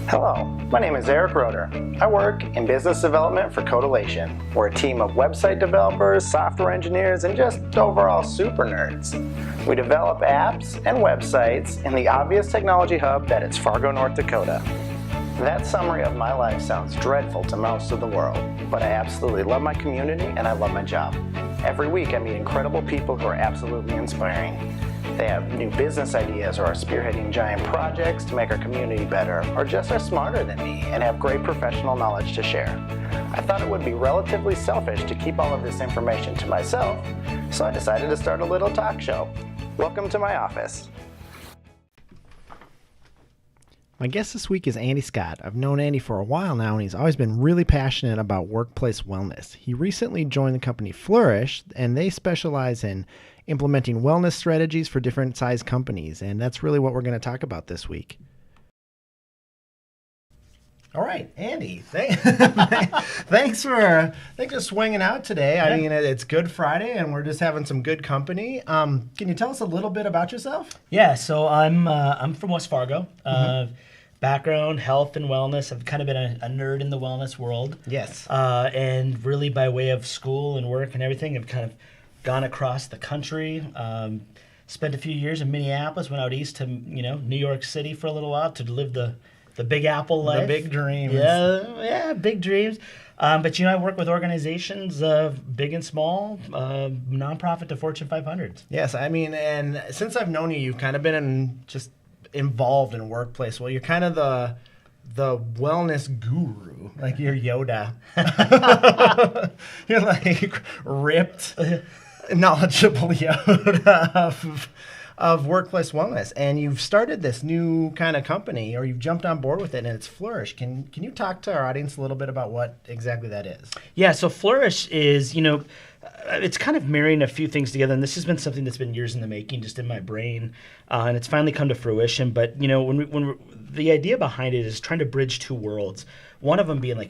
Hello, my name is Eric Roeder. I work in business development for Codilation. We're a team of website developers, software engineers, and just overall super nerds. We develop apps and websites in the obvious technology hub that is Fargo, North Dakota. That summary of my life sounds dreadful to most of the world, but I absolutely love my community and I love my job. Every week I meet incredible people who are absolutely inspiring. They have new business ideas or are spearheading giant projects to make our community better, or just are smarter than me and have great professional knowledge to share. I thought it would be relatively selfish to keep all of this information to myself, so I decided to start a little talk show. Welcome to my office. My guest this week is Andy Scott. I've known Andy for a while now, and he's always been really passionate about workplace wellness. He recently joined the company Flourish, and they specialize in implementing wellness strategies for different size companies, and that's really what we're going to talk about this week. All right, Andy, thanks for swinging out today. I mean, it's Good Friday, and we're just having some good company. Can you tell us a little bit about yourself? Yeah, so I'm from West Fargo. Background, health and wellness. I've kind of been a nerd in the wellness world. Yes. And really by way of school and work and everything, I've kind of gone across the country. Spent a few years in Minneapolis, went out east to New York City for a little while to live the Big Apple life. The big dreams. Yeah, big dreams. But I work with organizations, big and small, nonprofit to Fortune 500s. Yes, I mean, and since I've known you, you've kind of been involved in workplace. Well, you're kind of the wellness guru, like you're Yoda. You're like ripped, knowledgeable Yoda of workplace wellness, and you've started this new kind of company, or you've jumped on board with it, and it's Flourish. Can you talk to our audience a little bit about what exactly that is? Yeah, so Flourish is, it's kind of marrying a few things together, and this has been something that's been years in the making, just in my brain, and it's finally come to fruition. But when the idea behind it is trying to bridge two worlds. One of them being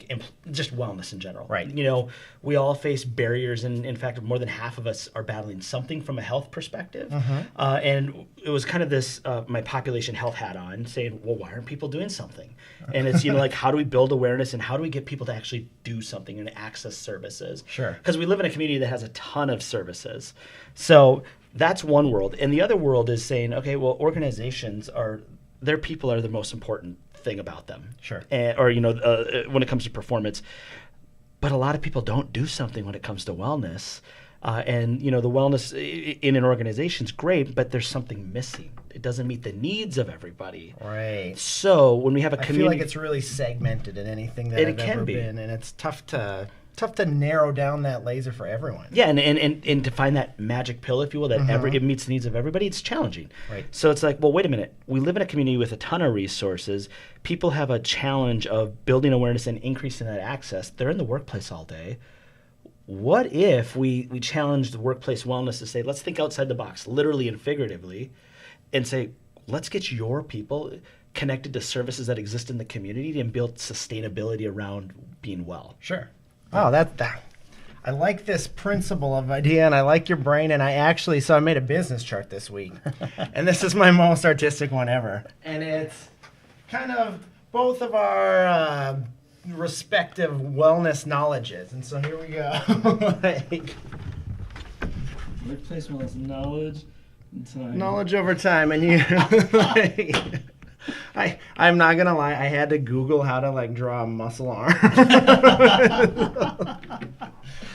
just wellness in general. Right. We all face barriers, and in fact, more than half of us are battling something from a health perspective. And it was kind of this my population health hat on, saying, well, why aren't people doing something? And it's how do we build awareness, and how do we get people to actually do something and access services? Sure. Because we live in a community that has a ton of services. So that's one world, and the other world is saying, okay, well, organizations their people are the most important thing about them. Sure. When it comes to performance. But a lot of people don't do something when it comes to wellness. The wellness in an organization is great, but there's something missing. It doesn't meet the needs of everybody. Right. So when we have a community... I feel like it's really segmented in anything that I've ever been, and it's tough to narrow down that laser for everyone. Yeah, and to find that magic pill, if you will, that it meets the needs of everybody, it's challenging. Right. So it's like, well, wait a minute. We live in a community with a ton of resources. People have a challenge of building awareness and increasing that access. They're in the workplace all day. What if we challenge the workplace wellness to say, let's think outside the box, literally and figuratively, and say, let's get your people connected to services that exist in the community and build sustainability around being well. Sure. Oh, I like this principle of idea, and I like your brain, and I made a business chart this week, and this is my most artistic one ever. And it's kind of both of our respective wellness knowledges, and so here we go. Workplace wellness knowledge and time. Knowledge over time, and you... I'm not gonna lie, I had to Google how to draw a muscle arm.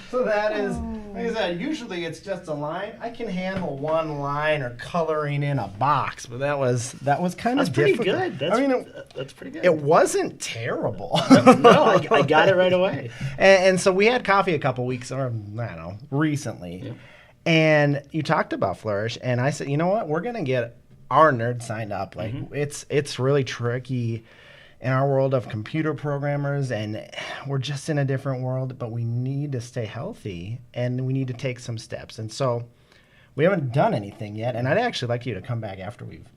So that is, like I said, usually it's just a line. I can handle one line or coloring in a box, but that was kind of difficult. Pretty good. That's pretty good. It wasn't terrible. No, I got it right away. And so we had coffee a couple weeks, or I don't know, recently, yeah. And you talked about Flourish, and I said, you know what, we're gonna get our nerds signed up. It's really tricky in our world of computer programmers, and we're just in a different world, but we need to stay healthy, and we need to take some steps. And so we haven't done anything yet, and I'd actually like you to come back after we've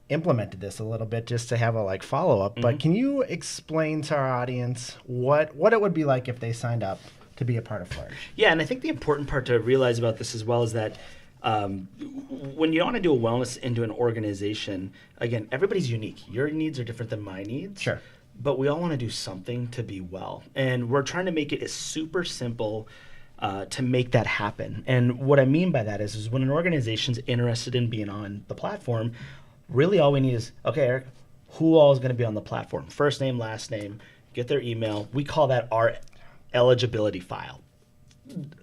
implemented this a little bit just to have a follow-up. But can you explain to our audience what it would be like if they signed up to be a part of Flourish? Yeah, and I think the important part to realize about this as well is that when you want to do a wellness into an organization, again, everybody's unique. Your needs are different than my needs. Sure. But we all want to do something to be well. And we're trying to make it as super simple to make that happen. And what I mean by that is when an organization's interested in being on the platform, really all we need is, okay, Eric, who all is going to be on the platform? First name, last name, get their email. We call that our eligibility file.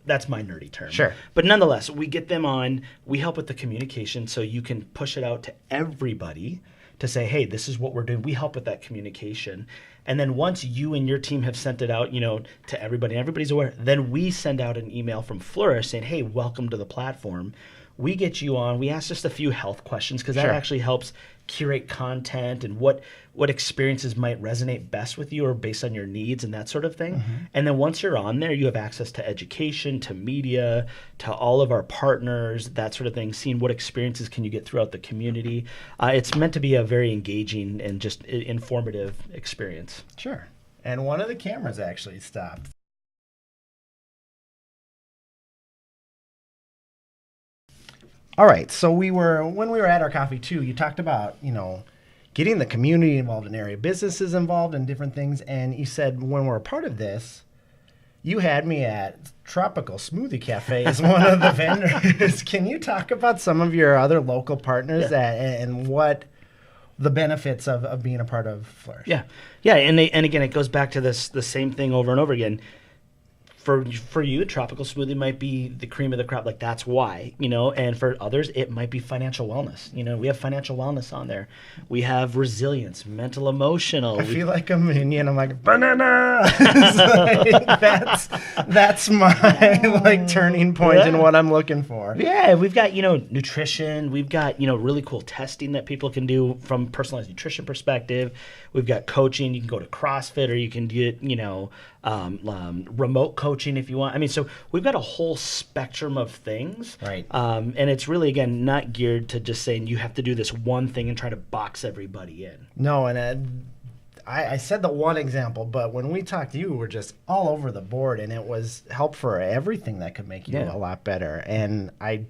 That's my nerdy term. Sure. But nonetheless, we get them on, we help with the communication so you can push it out to everybody to say, hey, this is what we're doing. We help with that communication. And then once you and your team have sent it out, to everybody, and everybody's aware, then we send out an email from Flourish saying, hey, welcome to the platform. We get you on. We ask just a few health questions because that Sure. actually helps curate content and what experiences might resonate best with you or based on your needs and that sort of thing. Mm-hmm. And then once you're on there, you have access to education, to media, to all of our partners, that sort of thing, seeing what experiences can you get throughout the community. It's meant to be a very engaging and just informative experience. Sure. And one of the cameras actually stopped. All right. So when we were at our coffee too, you talked about, getting the community involved and area businesses involved and different things. And you said when we're a part of this, you had me at Tropical Smoothie Cafe as one of the vendors. Can you talk about some of your other local partners and what the benefits of being a part of Flourish? Yeah. And again, it goes back to the same thing over and over again. For you, tropical smoothie might be the cream of the crop, like that's why, and for others, it might be financial wellness. We have financial wellness on there. We have resilience, mental, emotional. I feel like a minion. I'm like, banana! That's my turning point in what I'm looking for. Yeah, we've got, nutrition. We've got, really cool testing that people can do from personalized nutrition perspective. We've got coaching. You can go to CrossFit or you can get, remote coaching if you want. I mean, so we've got a whole spectrum of things. Right. And it's really, again, not geared to just saying you have to do this one thing and try to box everybody in. No, and I said the one example, but when we talked to you, we were just all over the board, and it was help for everything that could make you a lot better. And I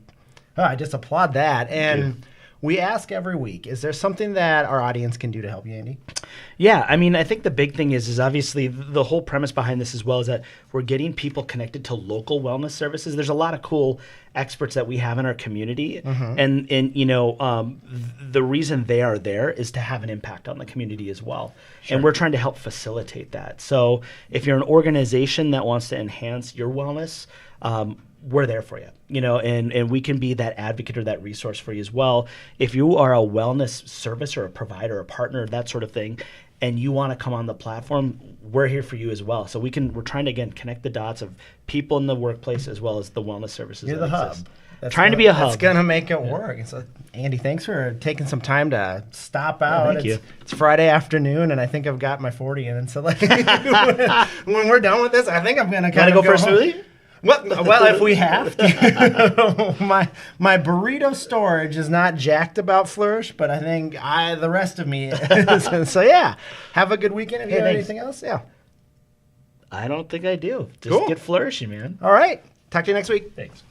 just applaud that. And we ask every week, is there something that our audience can do to help you, Andy? Yeah, I mean, I think the big thing is obviously the whole premise behind this as well is that we're getting people connected to local wellness services. There's a lot of cool experts that we have in our community, and the reason they are there is to have an impact on the community as well. Sure. And we're trying to help facilitate that. So if you're an organization that wants to enhance your wellness, we're there for you, and we can be that advocate or that resource for you as well. If you are a wellness service or a provider, a partner, that sort of thing, and you want to come on the platform, we're here for you as well. So we're trying to, again, connect the dots of people in the workplace as well as the wellness services. You're the hub. Trying to be a hub. It's going to make it work. And so, Andy, thanks for taking some time to stop out. Thank you. It's Friday afternoon, and I think I've got my 40 in. And so when we're done with this, I think I'm going to kind of go for a smoothie? Well, if we have to. my burrito storage is not jacked about Flourish, but I think the rest of me is. So, have a good weekend. Have you got anything else? Yeah. I don't think I do. Just get flourishing, man. All right. Talk to you next week. Thanks.